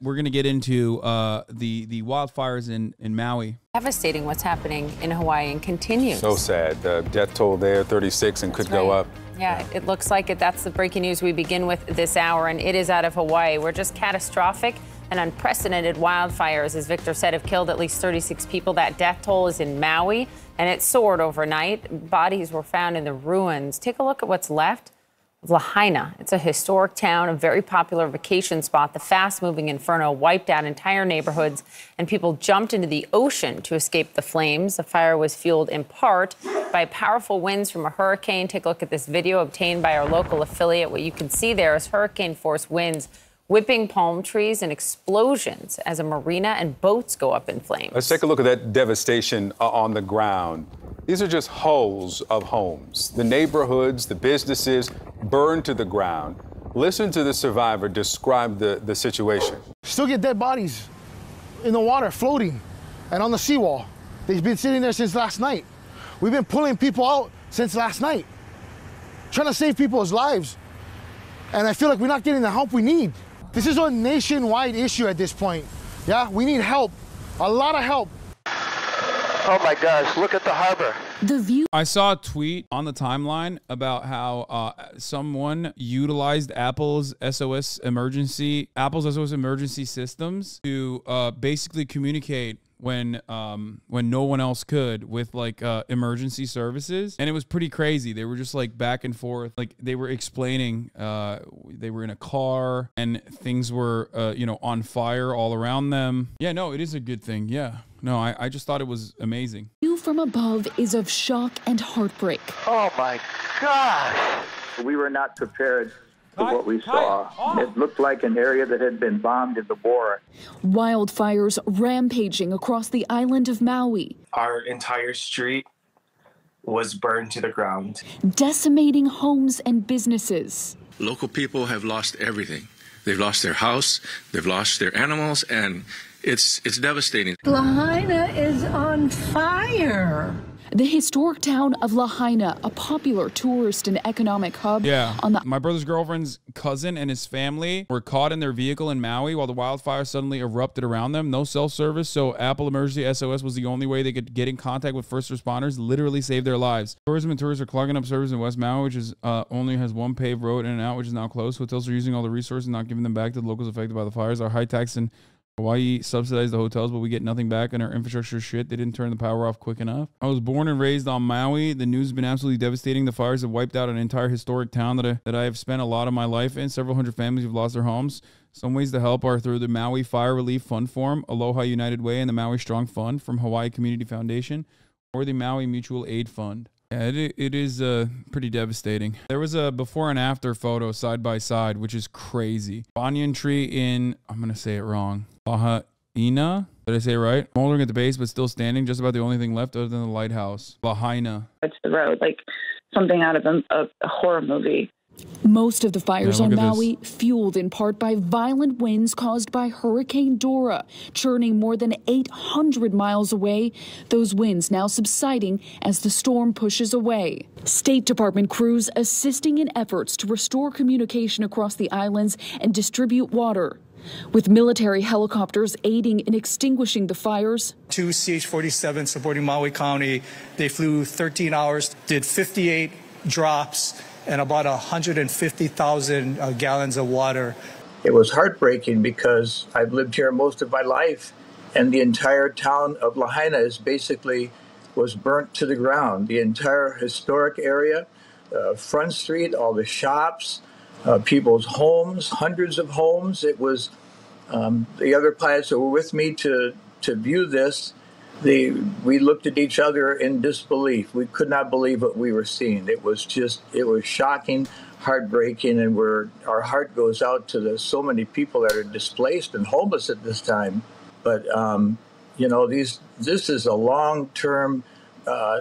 we're going to get into the wildfires in Maui. Devastating what's happening in Hawaii and continues. So sad. The death toll there, 36, and could go up. Yeah, it looks like it. That's the breaking news we begin with this hour, and it is out of Hawaii, where just catastrophic and unprecedented wildfires, as Victor said, have killed at least 36 people. That death toll is in Maui, and it soared overnight. Bodies were found in the ruins. Take a look at what's left of Lahaina. It's a historic town, a very popular vacation spot. The fast-moving inferno wiped out entire neighborhoods, and people jumped into the ocean to escape the flames. The fire was fueled in part by powerful winds from a hurricane. Take a look at this video obtained by our local affiliate. What you can see there is hurricane-force winds whipping palm trees and explosions as a marina and boats go up in flames. Let's take a look at that devastation on the ground. These are just hulls of homes. The neighborhoods, the businesses burned to the ground. Listen to the survivor describe the situation. Still get dead bodies in the water floating and on the seawall. They've been sitting there since last night. We've been pulling people out since last night, trying to save people's lives. And I feel like we're not getting the help we need. This is a nationwide issue at this point. Yeah, we need help, a lot of help. Oh my gosh, look at the harbor. I saw a tweet on the timeline about how someone utilized Apple's SOS emergency systems to basically communicate when no one else could with like emergency services, and it was pretty crazy. They were just like back and forth, like they were explaining they were in a car and things were on fire all around them. Yeah, no, it is a good thing. Yeah, no, I just thought it was amazing. View from above is of shock and heartbreak. Oh my gosh. We were not prepared for what we saw. It looked like an area that had been bombed in the war. Wildfires rampaging across the island of Maui. Our entire street was burned to the ground, decimating homes and businesses. Local people have lost everything. They've lost their house, they've lost their animals, and it's devastating. Lahaina is on fire. The historic town of Lahaina, a popular tourist and economic hub. Yeah, my brother's girlfriend's cousin and his family were caught in their vehicle in Maui while the wildfire suddenly erupted around them. No cell service, so Apple Emergency SOS was the only way they could get in contact with first responders, literally save their lives. Tourism and tourists are clogging up service in West Maui, which is only has one paved road in and out, which is now closed. Hotels are using all the resources, not giving them back to the locals affected by the fires. Our high tax in Hawaii subsidized the hotels, but we get nothing back, and our infrastructure is shit. They didn't turn the power off quick enough. I was born and raised on Maui. The news has been absolutely devastating. The fires have wiped out an entire historic town that I have spent a lot of my life in. Several hundred families have lost their homes. Some ways to help are through the Maui Fire Relief Fund Form, Aloha United Way, and the Maui Strong Fund from Hawaii Community Foundation, or the Maui Mutual Aid Fund. Yeah, it is pretty devastating. There was a before and after photo side by side, which is crazy. Banyan tree in, I'm going to say it wrong, Lahaina. Did I say it right? Smoldering at the base, but still standing. Just about the only thing left other than the lighthouse. Lahaina. It's the road, like something out of a horror movie. Most of the fires on Maui fueled in part by violent winds caused by Hurricane Dora, churning more than 800 miles away. Those winds now subsiding as the storm pushes away. State Department crews assisting in efforts to restore communication across the islands and distribute water. With military helicopters aiding in extinguishing the fires. 2 CH-47 supporting Maui County. They flew 13 hours, did 58 drops, and about 150,000 gallons of water. It was heartbreaking because I've lived here most of my life, and the entire town of Lahaina was burnt to the ground. The entire historic area, Front Street, all the shops, people's homes, hundreds of homes. It was the other pilots that were with me to view this. We looked at each other in disbelief. We could not believe what we were seeing. It was shocking, heartbreaking, and our heart goes out to so many people that are displaced and homeless at this time. But this is a long-term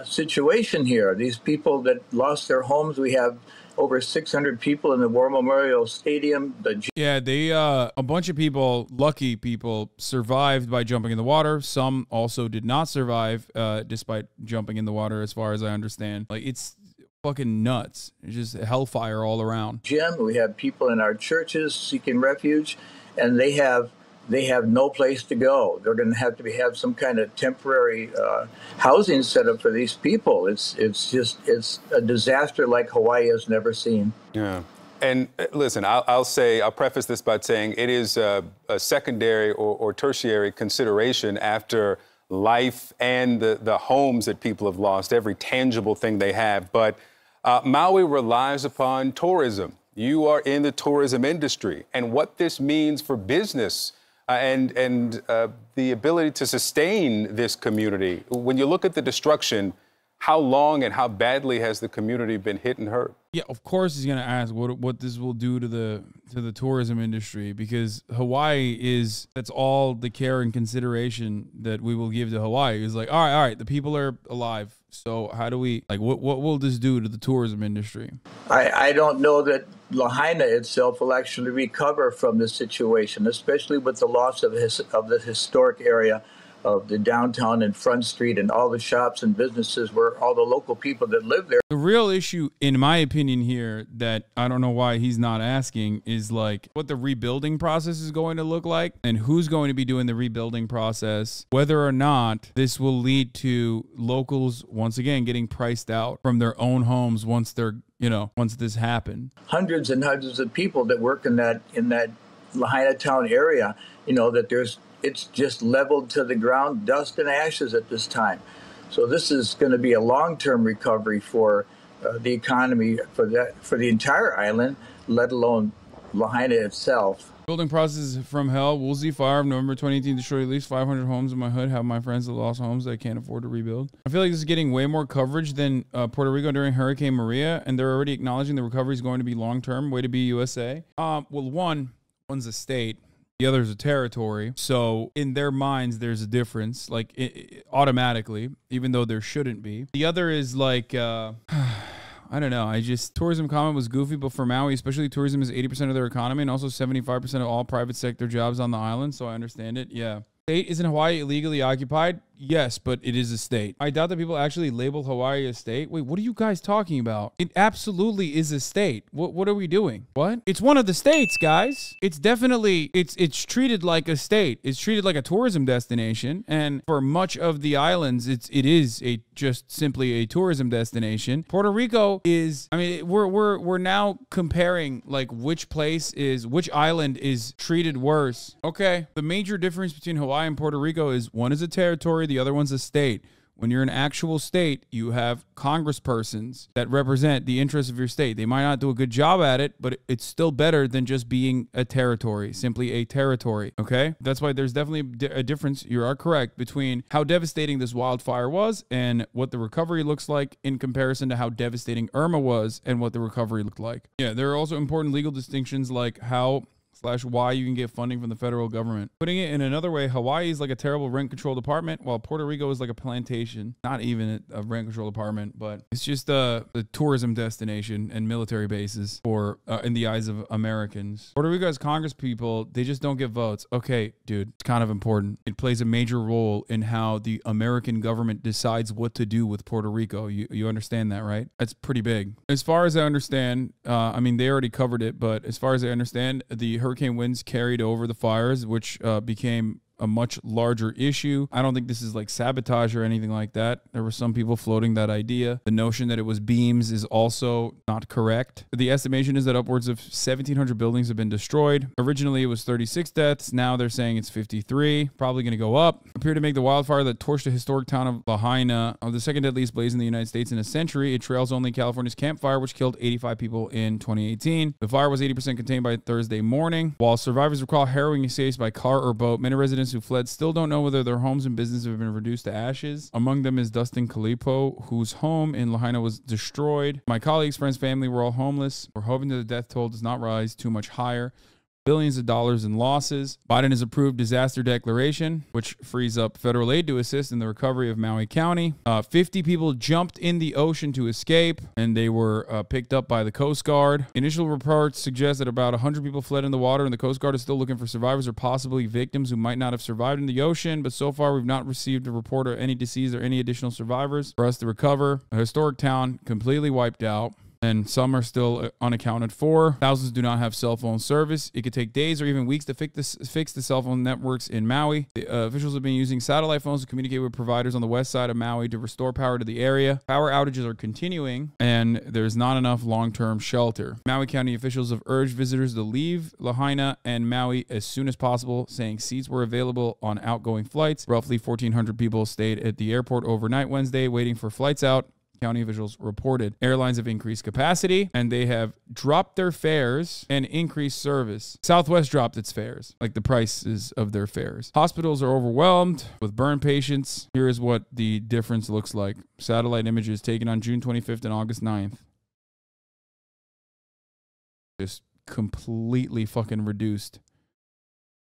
situation here. These people that lost their homes, we have over 600 people in the War Memorial Stadium. A bunch of people, lucky people, survived by jumping in the water. Some also did not survive despite jumping in the water, as far as I understand. Like, it's fucking nuts. It's just hellfire all around. Jim, we have people in our churches seeking refuge, and they have they have no place to go. They're going to have some kind of temporary housing set up for these people. It's a disaster like Hawaii has never seen. Yeah. And listen, I'll preface this by saying it is a secondary or tertiary consideration after life and the homes that people have lost, every tangible thing they have. But Maui relies upon tourism. You are in the tourism industry, and what this means for business and the ability to sustain this community. When you look at the destruction, how long and how badly has the community been hit and hurt? Yeah, of course he's gonna ask what this will do to the tourism industry, because Hawaii that's all the care and consideration that we will give to Hawaii. Is like, all right, the people are alive. So how do we, like, what will this do to the tourism industry? I don't know that Lahaina itself will actually recover from this situation, especially with the loss of the historic area of the downtown and Front Street and all the shops and businesses where all the local people that live there. The real issue, in my opinion here, that I don't know why he's not asking is like what the rebuilding process is going to look like and who's going to be doing the rebuilding process, whether or not this will lead to locals once again getting priced out from their own homes once this happened. Hundreds and hundreds of people that work in that Lahaina town area, it's just leveled to the ground, dust and ashes at this time. So this is going to be a long-term recovery for the economy for the entire island, let alone Lahaina itself. Building process from hell. Woolsey Fire of November 2018 destroyed at least 500 homes in my hood. Have my friends that lost homes that can't afford to rebuild. I feel like this is getting way more coverage than Puerto Rico during Hurricane Maria, and they're already acknowledging the recovery is going to be long-term. Way to be, USA. Well, one's a state. The other's a territory. So in their minds, there's a difference, like automatically, even though there shouldn't be. The other is like, I don't know. Tourism comment was goofy, but for Maui, especially tourism is 80% of their economy and also 75% of all private sector jobs on the island. So I understand it. Yeah. State, isn't Hawaii illegally occupied? Yes, but it is a state. I doubt that people actually label Hawaii a state. Wait, what are you guys talking about? It absolutely is a state. What are we doing? What? It's one of the states, guys. It's definitely, it's treated like a state. It's treated like a tourism destination. And for much of the islands, it is just simply a tourism destination. Puerto Rico is, I mean, we're now comparing like which island is treated worse. Okay. The major difference between Hawaii and Puerto Rico is one is a territory, the other one's a state. When you're an actual state, you have congresspersons that represent the interests of your state. They might not do a good job at it, but it's still better than just being a territory, simply a territory, okay? That's why there's definitely a difference, you are correct, between how devastating this wildfire was and what the recovery looks like in comparison to how devastating Irma was and what the recovery looked like. Yeah, there are also important legal distinctions like how/why you can get funding from the federal government. Putting it in another way, Hawaii is like a terrible rent-controlled apartment, while Puerto Rico is like a plantation. Not even a rent-controlled apartment, but it's just a tourism destination and military bases for in the eyes of Americans. Puerto Rico has Congress people, they just don't get votes. Okay, dude, it's kind of important. It plays a major role in how the American government decides what to do with Puerto Rico. You understand that, right? That's pretty big. As far as I understand, I mean, they already covered it, but as far as I understand, the hurricane winds carried over the fires, which became a much larger issue. I don't think this is like sabotage or anything like that. There were some people floating that idea. The notion that it was beams is also not correct. The estimation is that upwards of 1,700 buildings have been destroyed. Originally, it was 36 deaths. Now they're saying it's 53. Probably going to go up. Appear to make the wildfire that torched the historic town of Lahaina the second deadliest blaze in the United States in a century. It trails only California's Camp Fire, which killed 85 people in 2018. The fire was 80% contained by Thursday morning. While survivors recall harrowing escapes by car or boat, many residents who fled still don't know whether their homes and businesses have been reduced to ashes. Among them is Dustin Kalipo, whose home in Lahaina was destroyed. My colleagues, friends, family were all homeless. We're hoping that the death toll does not rise too much higher. Billions of dollars in losses. Biden has approved disaster declaration, which frees up federal aid to assist in the recovery of Maui County. 50 people jumped in the ocean to escape, and they were picked up by the Coast Guard. Initial reports suggest that about 100 people fled in the water, and the Coast Guard is still looking for survivors or possibly victims who might not have survived in the ocean, but so far we've not received a report of any deceased or any additional survivors for us to recover. A historic town completely wiped out. and some are still unaccounted for. Thousands do not have cell phone service. It could take days or even weeks to fix the cell phone networks in Maui. The officials have been using satellite phones to communicate with providers on the west side of Maui to restore power to the area. Power outages are continuing, and there's not enough long-term shelter. Maui County officials have urged visitors to leave Lahaina and Maui as soon as possible, saying seats were available on outgoing flights. Roughly 1,400 people stayed at the airport overnight Wednesday waiting for flights out. County officials reported airlines have increased capacity and they have dropped their fares and increased service. Southwest dropped its fares, like the prices of their fares. Hospitals are overwhelmed with burn patients. Here is what the difference looks like. Satellite images taken on June 25th and August 9th. Just completely fucking reduced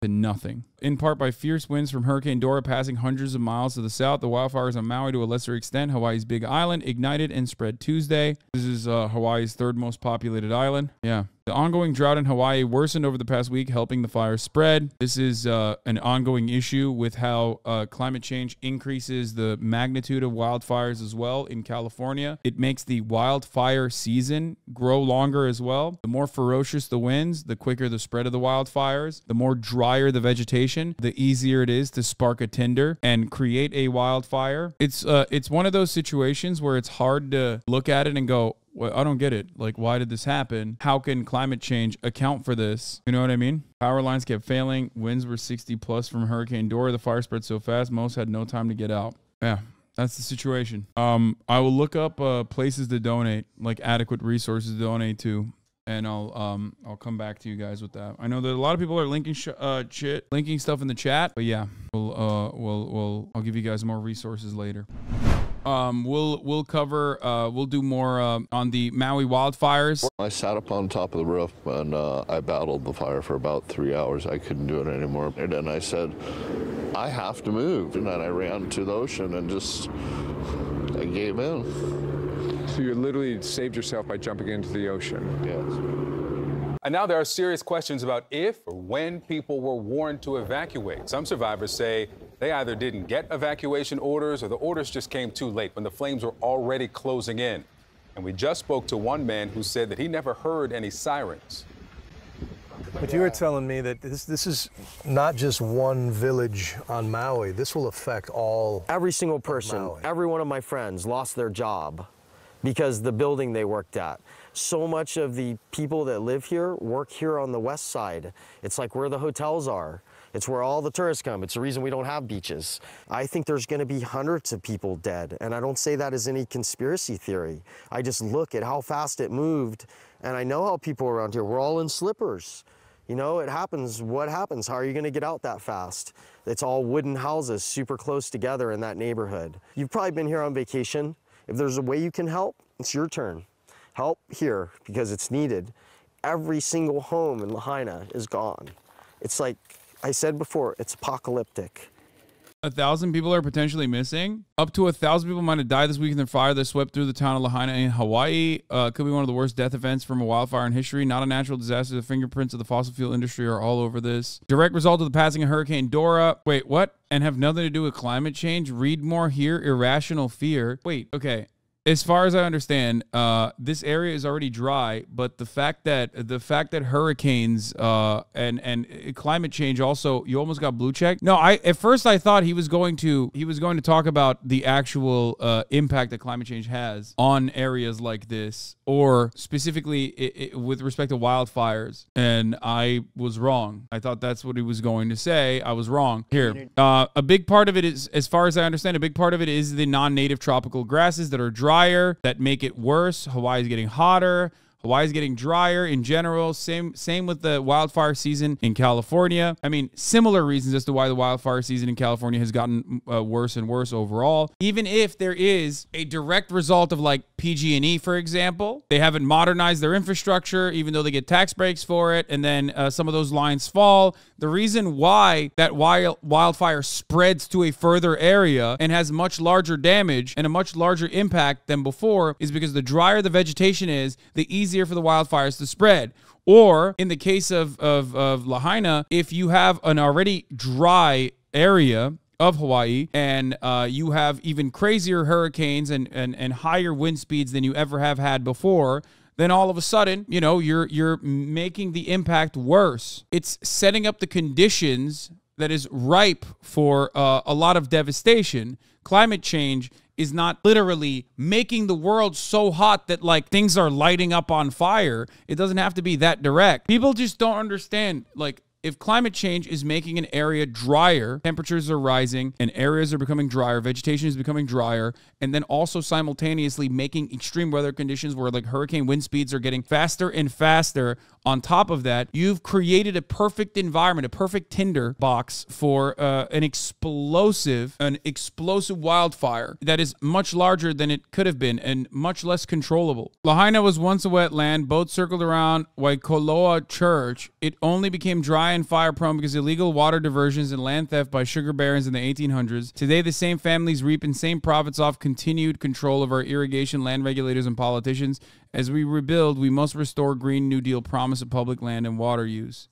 to nothing. In part by fierce winds from Hurricane Dora passing hundreds of miles to the south, the wildfires on Maui, to a lesser extent, Hawaii's Big Island, ignited and spread Tuesday. This is Hawaii's third most populated island. Yeah. The ongoing drought in Hawaii worsened over the past week, helping the fires spread. This is an ongoing issue with how climate change increases the magnitude of wildfires as well in California. It makes the wildfire season grow longer as well. The more ferocious the winds, the quicker the spread of the wildfires. The more drier the vegetation, the easier it is to spark a tinder and create a wildfire. It's one of those situations where it's hard to look at it and go, well, I don't get it. Like, why did this happen? How can climate change account for this? You know what I mean? Power lines kept failing. Winds were 60 plus from Hurricane Dora. The fire spread so fast, most had no time to get out. Yeah, that's the situation. I will look up places to donate, like adequate resources to donate to, and I'll come back to you guys with that. I know that a lot of people are linking linking stuff in the chat, but yeah, I'll give you guys more resources later. We'll cover, we'll do more on the Maui wildfires. I sat up on top of the roof and I battled the fire for about 3 hours. I couldn't do it anymore. And then I said, I have to move. And then I ran to the ocean and I gave in. So you literally saved yourself by jumping into the ocean? Yes. And now there are serious questions about if or when people were warned to evacuate. Some survivors say they either didn't get evacuation orders or the orders just came too late when the flames were already closing in. And we just spoke to one man who said that he never heard any sirens. But you were telling me that this is not just one village on Maui. This will affect every single person. Every one of my friends lost their job because the building they worked at. So much of the people that live here work here on the west side. It's like where the hotels are. It's where all the tourists come. It's the reason we don't have beaches. I think there's going to be hundreds of people dead. And I don't say that as any conspiracy theory. I just look at how fast it moved. And I know how people around here, we're all in slippers. You know, it happens. What happens? How are you going to get out that fast? It's all wooden houses super close together in that neighborhood. You've probably been here on vacation. If there's a way you can help, it's your turn. Help here because it's needed. Every single home in Lahaina is gone. It's like I said before, it's apocalyptic. 1,000 people are potentially missing. Up to 1,000 people might have died this week in the fire that swept through the town of Lahaina in Hawaii. Could be one of the worst death events from a wildfire in history. Not a natural disaster. The fingerprints of the fossil fuel industry are all over this. Direct result of the passing of Hurricane Dora. Wait, what? And have nothing to do with climate change? Read more here. Irrational fear. Wait, okay. As far as I understand, this area is already dry, but the fact that hurricanes and climate change also, you almost got blue checked. No, at first I thought he was going to talk about the actual impact that climate change has on areas like this, or specifically with respect to wildfires, and I was wrong. I thought that's what he was going to say. I was wrong. Here, a big part of it is, as far as I understand, a big part of it is the non-native tropical grasses that are dry, that make it worse. Hawaii is getting hotter. Hawaii is getting drier in general. Same with the wildfire season in California. I mean, similar reasons as to why the wildfire season in California has gotten worse and worse overall. Even if there is a direct result of like PG&E, for example, they haven't modernized their infrastructure, even though they get tax breaks for it, and then some of those lines fall. The reason why that wildfire spreads to a further area and has much larger damage and a much larger impact than before is because the drier the vegetation is, the easier for the wildfires to spread. Or in the case of Lahaina, if you have an already dry area of Hawaii, and you have even crazier hurricanes and higher wind speeds than you ever have had before, then all of a sudden, you know, you're making the impact worse. It's setting up the conditions that is ripe for a lot of devastation. Climate change is not literally making the world so hot that like things are lighting up on fire. It doesn't have to be that direct. People just don't understand, like, if climate change is making an area drier, temperatures are rising and areas are becoming drier, vegetation is becoming drier, and then also simultaneously making extreme weather conditions where like hurricane wind speeds are getting faster and faster. On top of that, you've created a perfect environment, a perfect tinder box for an explosive wildfire that is much larger than it could have been and much less controllable. Lahaina was once a wetland. Boats circled around Waikoloa Church. It only became dry and fire prone because illegal water diversions and land theft by sugar barons in the 1800s. Today, the same families reap insane profits off continued control of our irrigation, land regulators, and politicians. As we rebuild, we must restore Green New Deal promise of public land and water use.